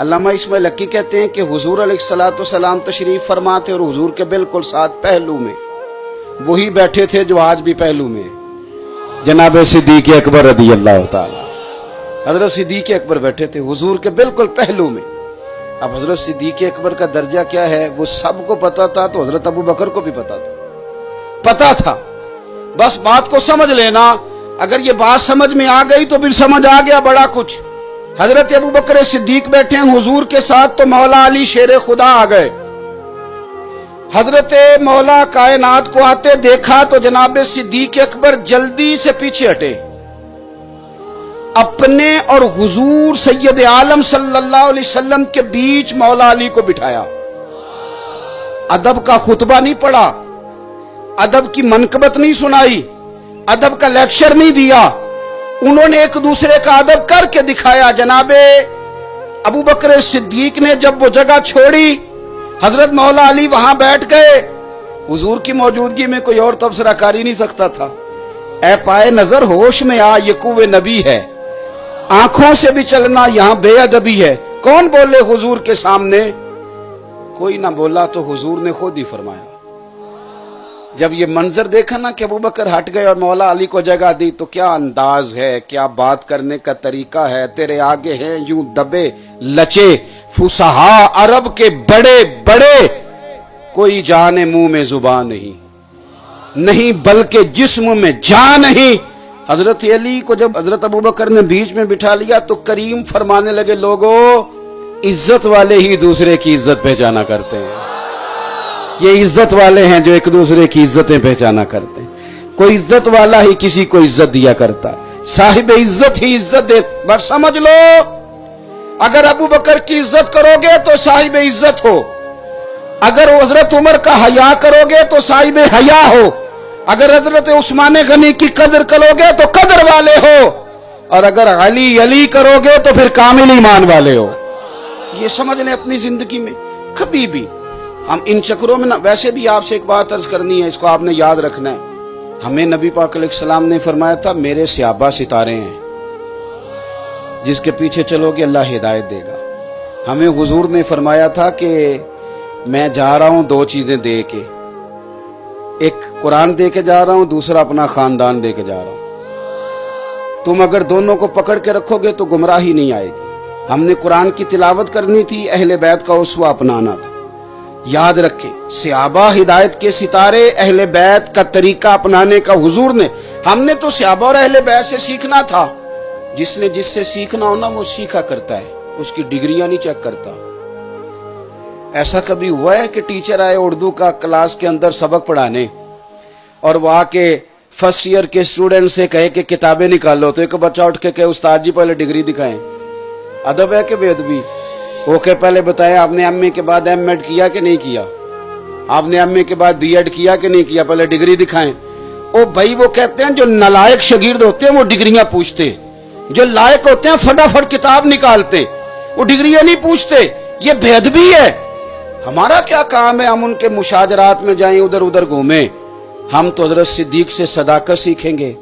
علامہ اسماعیل حقی کہتے ہیں کہ حضور علیہ السلام تشریف فرما تھے اور حضور کے بالکل ساتھ پہلو میں وہی بیٹھے تھے جو آج بھی پہلو میں جناب صدیق اکبر رضی اللہ تعالی۔ حضرت صدیق اکبر بیٹھے تھے حضور کے بالکل پہلو میں۔ اب حضرت صدیق اکبر کا درجہ کیا ہے وہ سب کو پتا تھا، تو حضرت ابو بکر کو بھی پتا تھا۔ بس بات کو سمجھ لینا، اگر یہ بات سمجھ میں آ گئی تو پھر سمجھ آ گیا بڑا کچھ۔ حضرت ابو بکر صدیق بیٹھے ہیں حضور کے ساتھ تو مولا علی شیر خدا آ گئے۔ حضرت مولا کائنات کو آتے دیکھا تو جناب صدیق اکبر جلدی سے پیچھے ہٹے، اپنے اور حضور سید عالم صلی اللہ علیہ وسلم کے بیچ مولا علی کو بٹھایا۔ ادب کا خطبہ نہیں پڑھا، ادب کی منقبت نہیں سنائی، ادب کا لیکچر نہیں دیا، انہوں نے ایک دوسرے کا ادب کر کے دکھایا۔ جناب ابو بکر صدیق نے جب وہ جگہ چھوڑی، حضرت مولا علی وہاں بیٹھ گئے۔ حضور کی موجودگی میں کوئی اور تبصرہ کر ہی نہیں سکتا تھا۔ اے پائے نظر ہوش میں آ، یہ کوئے نبی ہے، آنکھوں سے بھی چلنا یہاں بے ادبی ہے۔ کون بولے حضور کے سامنے؟ کوئی نہ بولا تو حضور نے خود ہی فرمایا۔ جب یہ منظر دیکھا نا کہ ابو بکر ہٹ گئے اور مولا علی کو جگہ دی، تو کیا انداز ہے، کیا بات کرنے کا طریقہ ہے۔ تیرے آگے ہیں یوں دبے لچے فصحا عرب کے بڑے بڑے، کوئی جان منہ میں زبان نہیں بلکہ جسم میں جان نہیں۔ حضرت علی کو جب حضرت ابو بکر نے بیچ میں بٹھا لیا تو کریم فرمانے لگے، لوگوں عزت والے ہی دوسرے کی عزت پہچانا کرتے ہیں۔ یہ عزت والے ہیں جو ایک دوسرے کی عزتیں پہچانا کرتے ہیں۔ کوئی عزت والا ہی کسی کو عزت دیا کرتا، صاحب عزت ہی عزت دے۔ بس سمجھ لو، اگر ابو بکر کی عزت کرو گے تو صاحب عزت ہو، اگر حضرت عمر کا حیا کرو گے تو صاحب حیا ہو، اگر حضرت عثمان غنی کی قدر کرو گے تو قدر والے ہو، اور اگر علی کرو گے تو پھر کامل ایمان والے ہو۔ یہ سمجھ لیں اپنی زندگی میں کبھی بھی ہم ان چکروں میں نہ۔ ویسے بھی آپ سے ایک بات عرض کرنی ہے، اس کو آپ نے یاد رکھنا ہے۔ ہمیں نبی پاک علیہ السلام نے فرمایا تھا، میرے صحابہ ستارے ہیں، جس کے پیچھے چلو گے اللہ ہدایت دے گا۔ ہمیں حضور نے فرمایا تھا کہ میں جا رہا ہوں دو چیزیں دے کے، ایک قرآن دے کے جا رہا ہوں، دوسرا اپنا خاندان دے کے جا رہا ہوں۔ تم اگر دونوں کو پکڑ کے رکھو گے تو گمراہی نہیں آئے گی۔ ہم نے قرآن کی تلاوت کرنی تھی، اہل بیت کا اسوہ اپنانا تھا۔ یاد رکھیں، صحابہ ہدایت کے ستارے، اہل بیت کا طریقہ اپنانے کا حضور نے۔ ہم نے تو صحابہ اور اہل بیت سے سیکھنا تھا۔ جس نے جس سے سیکھنا ہو نا وہ سیکھا کرتا ہے، اس کی ڈگریاں نہیں چیک کرتا۔ ایسا کبھی ہوا ہے کہ ٹیچر آئے اردو کا کلاس کے اندر سبق پڑھانے اور وہ آ کے فرسٹ ایئر کے اسٹوڈنٹ سے کہے کہ کتابیں نکالو، تو ایک بچہ اٹھ کے کہے استاد جی پہلے ڈگری دکھائیں؟ ادب ہے کہ بے ادبی؟ وہ کہ پہلے بتائیں آپ نے ایم اے کے بعد ایم ایڈ کیا کہ نہیں کیا، آپ نے ایم اے کے بعد بی ایڈ کیا کہ نہیں کیا، پہلے ڈگری دکھائیں۔ او بھائی، وہ کہتے ہیں جو نالائق شاگرد ہوتے ہیں وہ ڈگریاں پوچھتے ہیں، جو لائق ہوتے ہیں فٹافٹ کتاب نکالتے، وہ ڈگریاں نہیں پوچھتے۔ یہ بے ادبی ہے۔ ہمارا کیا کام ہے ہم ان کے مشاجرات میں جائیں، ادھر ادھر گھومیں؟ ہم تو حضرت صدیق سے صداقت سیکھیں گے،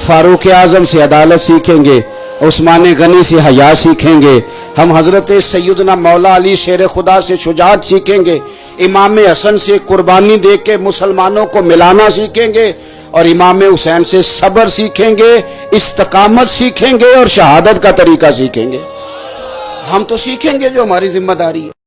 فاروق اعظم سے عدالت سیکھیں گے، عثمان غنی سے حیا سیکھیں گے، ہم حضرت سیدنا مولا علی شیر خدا سے شجاعت سیکھیں گے، امام حسن سے قربانی دے کے مسلمانوں کو ملانا سیکھیں گے، اور امام حسین سے صبر سیکھیں گے، استقامت سیکھیں گے، اور شہادت کا طریقہ سیکھیں گے۔ ہم تو سیکھیں گے جو ہماری ذمہ داری ہے۔